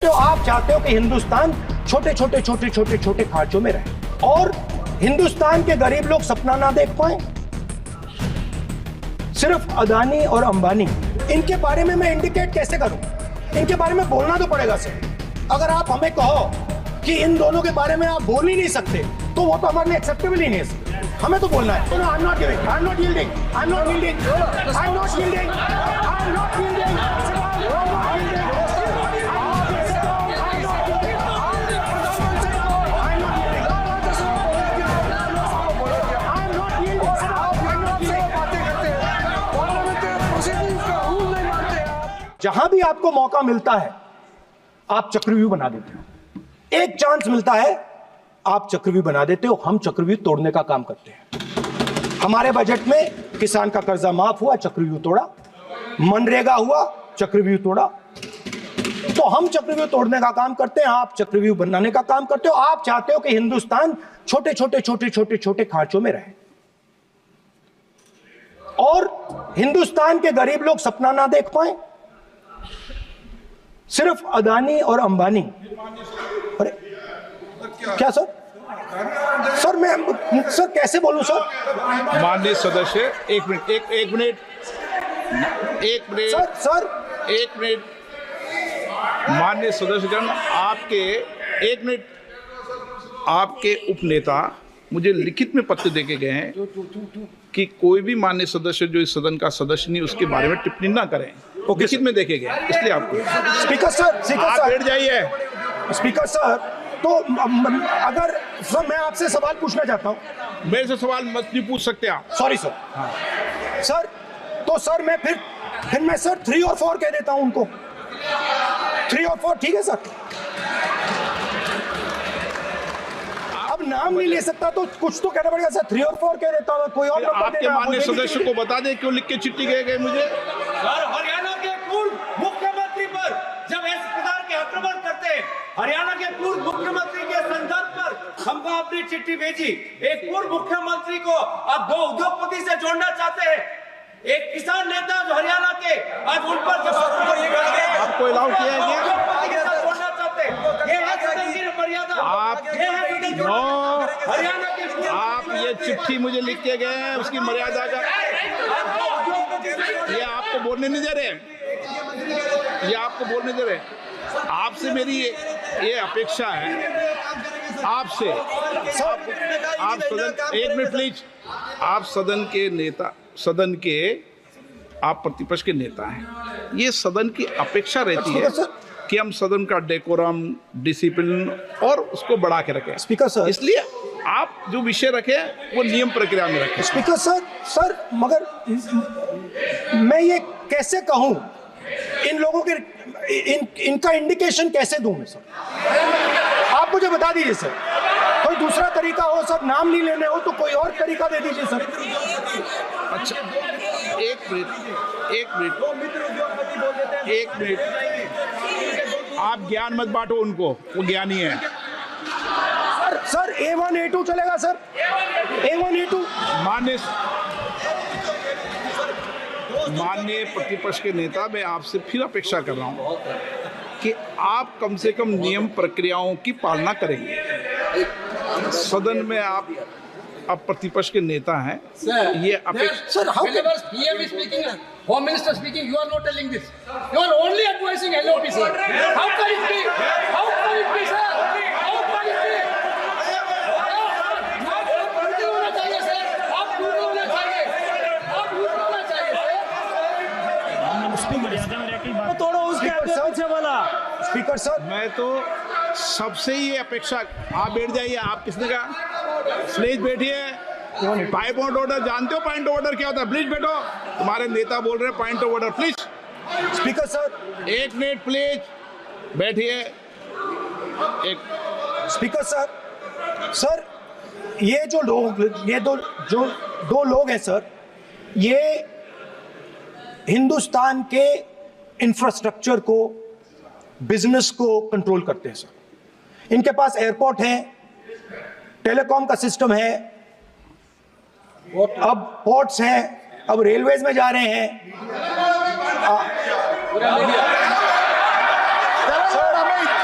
तो आप चाहते हो कि हिंदुस्तान छोटे छोटे छोटे छोटे छोटे खर्चों में रहे और हिंदुस्तान के गरीब लोग सपना ना देख पाए। सिर्फ अदानी और अंबानी, इनके बारे में मैं इंडिकेट कैसे करूं? इनके बारे में बोलना तो पड़ेगा सर। अगर आप हमें कहो कि इन दोनों के बारे में आप बोल ही नहीं सकते तो वो तो हमारे लिए एक्सेप्टेबल ही नहीं है। हमें तो बोलना है। I am not giving, I am not yielding, I am not yielding, I am not yielding, I am not yielding. जहां भी आपको मौका मिलता है आप चक्रव्यूह बना देते हो। एक चांस मिलता है आप चक्रव्यूह बना देते हो। हम चक्रव्यूह तोड़ने का काम करते हैं। हमारे बजट में किसान का कर्जा माफ हुआ, चक्रव्यूह तोड़ा। मनरेगा हुआ, चक्रव्यूह तोड़ा। तो हम चक्रव्यूह तोड़ने का काम करते हैं, आप चक्रव्यूह बनाने का काम करते हो। आप चाहते हो कि हिंदुस्तान छोटे छोटे छोटे छोटे छोटे खांचों में रहे और हिंदुस्तान के गरीब लोग सपना ना देख पाए। सिर्फ अदानी और अंबानी। अरे क्या सर? सर मैं सर कैसे बोलूं सर? माननीय सदस्य एक मिनट माननीय सदस्यगण, आपके उपनेता मुझे लिखित में पत्र देके गए हैं कि कोई भी माननीय सदस्य जो इस सदन का सदस्य नहीं उसके बारे में टिप्पणी ना करें। लिखित में देखे गए, इसलिए आपको स्पीकर सर आप बैठ जाइए। स्पीकर सर, तो अगर सर मैं आपसे सवाल पूछना चाहता हूं। मेरे से सवाल मत नहीं पूछ सकते आप। Sorry sir. हाँ। सर तो सर मैं फिर मैं सर 3 और 4 कह देता हूं उनको। 3 और 4 ठीक है सर? अब नाम नहीं ले सकता तो कुछ तो कहना पड़ेगा सर। 3 और 4 कह देता हूं। कोई और नंबर आपके देना। माननीय सदस्य को बता दें क्यों लिख के चिट्ठी गए मुझे। सर, हरियाणा के पूर्व मुख्यमंत्री पर जब इस प्रकार के आक्रमण करते हैं, हरियाणा के पूर्व मुख्यमंत्री के संदर्भ पर हमको अपनी चिट्ठी भेजी। एक पूर्व मुख्यमंत्री को आप 2 उद्योगपति से जोड़ना चाहते हैं, एक किसान नेता जो हरियाणा के, आज उन पर जब आपको अलाउ किया है क्या जोड़ना चाहते हैं? ये है सदन की मर्यादा। आप हरियाणा के आप ये चिट्ठी मुझे लिख के गए हैं, उसकी मर्यादा का ये आपको बोलने नहीं दे रहे। ये आपको बोलने दे रहे। आपसे मेरी ये अपेक्षा है आपसे। आप सदन, एक मिनट प्लीज। आप सदन के नेता, सदन के आप प्रतिपक्ष के नेता हैं। ये सदन की अपेक्षा रहती है कि हम सदन का डेकोरम, डिसिप्लिन और उसको बढ़ा के रखें। स्पीकर सर, इसलिए आप जो विषय रखें वो नियम प्रक्रिया में रखें। स्पीकर सर मगर मैं ये कैसे कहूं? इन लोगों के इनका इंडिकेशन कैसे दूं मैं सर? आप मुझे बता दीजिए सर। कोई दूसरा तरीका हो सर, नाम नहीं लेने हो तो कोई और तरीका दे दीजिए सर। अच्छा एक मिनट आप ज्ञान मत बांटो उनको, वो ज्ञानी है। सर A1 A2 चलेगा सर? A1 A2 माननीय प्रतिपक्ष के नेता, मैं आपसे फिर अपेक्षा कर रहा हूं कि आप कम से कम नियम प्रक्रियाओं की पालना करेंगे। सदन में आप प्रतिपक्ष के नेता हैं। ये अपेक्षा sir how can PM is speaking, Home Minister speaking, you are not telling this. You are only advising LOP, sir. How can it be? How can it be, sir? How can it be? तोड़ो उसके पीछे वाला। Speaker sir, मैं तो सबसे ही अपेक्षा, आप बैठ जाइए। आप किसने कहा? प्लीज बैठिए। पॉइंट ऑफ ऑर्डर जानते हो? पॉइंट ऑफ ऑर्डर क्या होता है? प्लीज बैठो। तुम्हारे नेता बोल रहे हैं point of order, please. Speaker sir, एक मिनट प्लीज बैठिए। एक स्पीकर सर ये जो लोग, ये दो लोग हैं सर, ये हिंदुस्तान के इंफ्रास्ट्रक्चर को, बिजनेस को कंट्रोल करते हैं सर। इनके पास एयरपोर्ट है, टेलीकॉम का सिस्टम है, अब पोर्ट्स हैं, अब रेलवेज में जा रहे हैं। सर हमें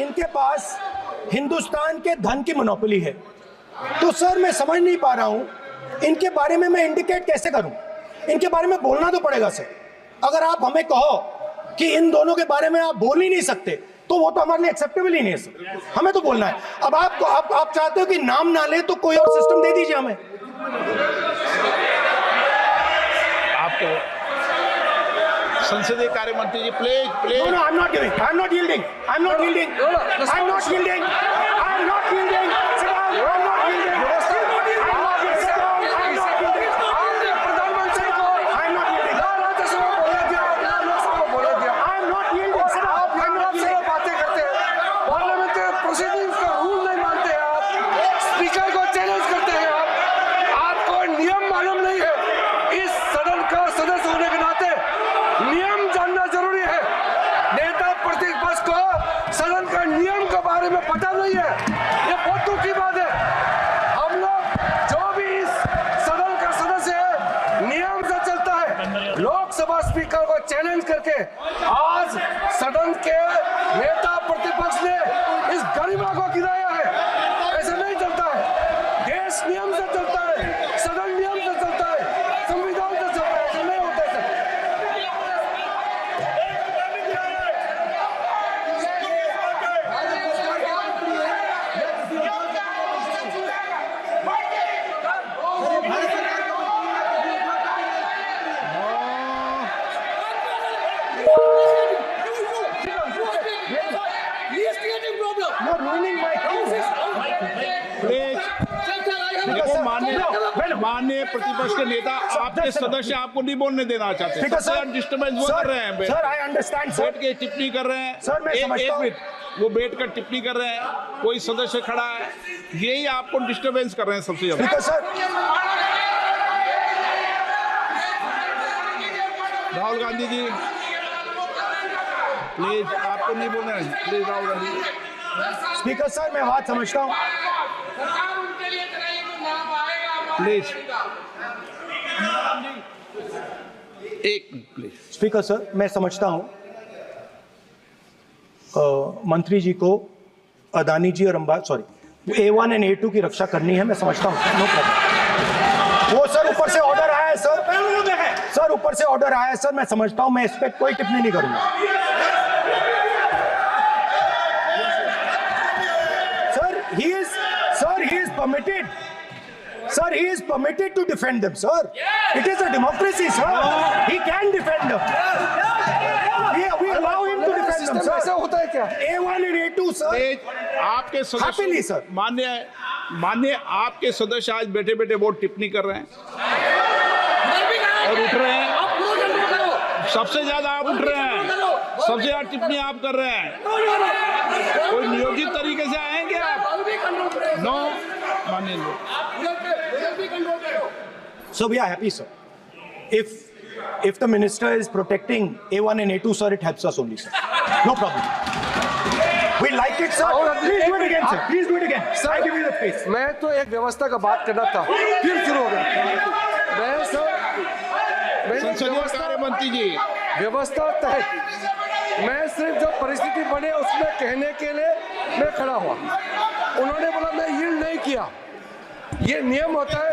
इनके पास हिंदुस्तान के धन की मोनोपोली है। तो सर मैं समझ नहीं पा रहा हूं इनके बारे में मैं इंडिकेट कैसे करूं। इनके बारे में बोलना तो पड़ेगा सर। अगर आप हमें कहो कि इन दोनों के बारे में आप बोल ही नहीं सकते तो वो तो हमारे लिए एक्सेप्टेबल ही नहीं है सर। हमें तो बोलना है। अब आप चाहते हो कि नाम ना ले तो कोई और सिस्टम दे दीजिए हमें। आपको संसदीय कार्य मंत्री ji please please. No, I'm not giving. I'm not yielding. I'm not yielding. I'm not yielding. I'm not yielding. Sit down. I'm not yielding. I'm not yielding. Sit down. I'm not yielding. आपने प्रधानमंत्री को I'm not yielding. Rajya Sabha में बोले दिया, लोकसभा में बोले दिया। I'm not yielding. Sit down. आप I'm not से yielding. बातें करते हैं, पार्लियामेंट्री प्रोसीडिंग्स का रूल नहीं मानते हैं आप, स्पीकर को चैलेंज करते हैं आप, आपको नियम मालूम नहीं है। इस सदन का सदस्य होने के नाते नियम जानना जरूरी है। नेता प्रतिपक्ष को सदन का नियम के बारे में पता नहीं है, ये बहुत दुख की बात है। हम लोग जो भी इस सदन का सदस्य है नियम से चलता है। लोकसभा स्पीकर को चैलेंज करके आज सदन के नेता प्रतिपक्ष ने इस गरिमा को गिराया है। ऐसा नहीं चलता है। देश नियम से चलता है, सदन नियम से चलता है, संविधान से चलता है। ऐसा नहीं होता है। He is creating problem. You're ruining my case. Please देखो माननीय प्रतिपक्ष के नेता आपके सदस्य आपको नहीं बोलने देना चाहते। Speaker, सबसे sir. डिस्टर्बेंस वो कर रहे हैं बैठ Sir, I understand, sir. के टिप्पणी कर रहे हैं। सर, मैं एक समझता हूं। मिनट वो बैठ कर टिप्पणी कर रहे हैं, कोई सदस्य खड़ा है, यही आपको डिस्टर्बेंस कर रहे हैं सबसे ज्यादा। Speaker, sir. Rahul Gandhi ji please आपको नहीं बोलना है, please Rahul Gandhi. Speaker sir मैं बात समझता हूँ। प्लीज एक मिनट प्लीज। स्पीकर सर मैं समझता हूँ मंत्री जी को अदानी जी और A1 एंड A2 की रक्षा करनी है। मैं समझता हूँ, नो प्रॉब्लम। वो सर ऊपर से ऑर्डर आया है सर। सर ऊपर से ऑर्डर आया है सर, मैं समझता हूँ। मैं इस पर कोई टिप्पणी नहीं करूंगा। he is permitted. Sir, he is permitted to defend them, sir. It is a democracy, sir. He can defend them. We allow him to defend them, ऐसा sir. होता है क्या? A1 and A2, sir. आपके Happily, सदस्य sir. मान्य आपके सदस्य आज बैठे बैठे बहुत टिप्पणी कर रहे हैं और उठ रहे हैं। आप पूरा कंट्रोल करो। सबसे ज्यादा आप उठ रहे हैं, सबसे ज्यादा टिप्पणी आप कर रहे हैं। कोई नियोजित तरीके से आएंगे आप? नो मानिए लो। So we are happy, sir. If the minister is protecting A1 and A2, sir, it helps us only, sir. No problem. We like it, sir. Please do it again, sir. Please do it again. Sir, I give you the space. मैं तो एक व्यवस्था का बात करना था, फिर शुरू हो गया। मैं सर संसदीय कार्य मंत्री जी व्यवस्था तहत मैं सिर्फ जो परिस्थिति बने उसमें कहने के लिए मैं खड़ा हुआ। उन्होंने बोला मैं यील्ड नहीं किया। ये नियम होता है।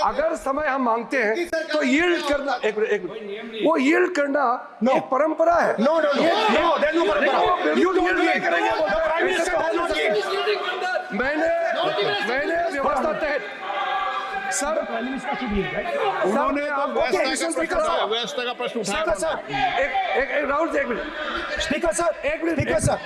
अगर समय हम मांगते हैं तो यील्ड करना एक मिनट वो यील्ड करना एक परंपरा है। No, there's no problem. You don't yield. The Prime Minister does not yield. मैंने व्यवस्था तहत सर उन्होंने तो व्यवस्था का प्रश्न उठाया। Speaker, sir. एक राहुल जी एक minute Speaker, sir. Speaker, sir.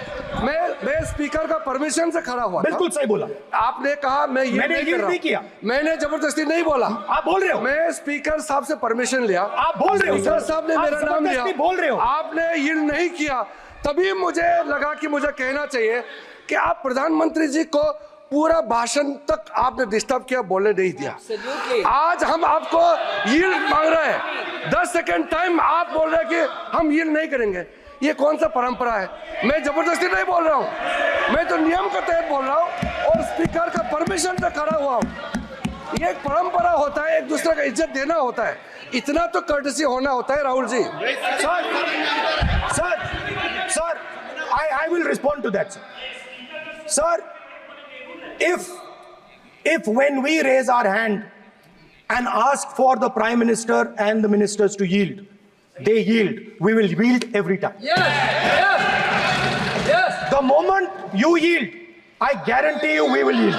मैं स्पीकर का परमिशन से खड़ा हुआ था। बिल्कुल सही बोला। आपने कहा मैं ये मैंने नहीं कर रहा नहीं किया। मैंने जबरदस्ती नहीं बोला। आप बोल रहे हो। मैं स्पीकर साहब से परमिशन लिया। आप बोल रहे हो, स्पीकर सर। साहब ने आप मेरा नाम लिया। जबरदस्ती बोल रहे हो। आपने यील्ड नहीं किया, तभी मुझे लगा कि मुझे कहना चाहिए कि आप प्रधानमंत्री जी को पूरा भाषण तक आपने डिस्टर्ब किया, बोलने नहीं दिया। आज हम आपको यील्ड मांग रहे हैं, 10 सेकंड टाइम आप बोल रहे हैं कि हम यील्ड नहीं करेंगे। ये कौन सा परंपरा है? मैं जबरदस्ती नहीं बोल रहा हूँ, मैं तो नियम के तहत बोल रहा हूँ और स्पीकर का परमिशन से खड़ा हुआ हूँ। ये एक परंपरा होता है, एक दूसरे का इज्जत देना होता है, इतना तो कर्टसी होना होता है। Rahul ji sir I will respond to that, sir. Sir, if when we raise our hand and ask for the Prime Minister and the ministers to yield, they yield, we will yield every time. Yes. The moment you yield, I guarantee you we will yield.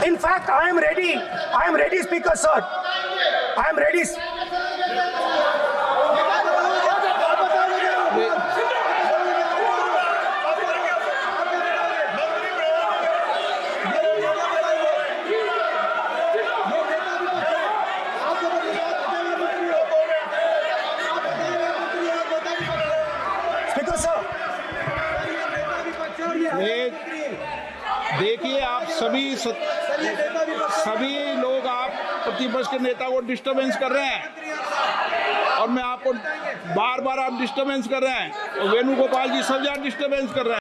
In fact, I am ready, Speaker, sir. I am ready. Speaker, sir. देखिए, आप सभी लोग आप प्रतिपक्ष के नेता को disturbance कर रहे हैं और मैं आपको बार बार आप डिस्टर्बेंस कर रहे हैं और वेणुगोपाल जी सब यहाँ डिस्टर्बेंस कर रहे हैं।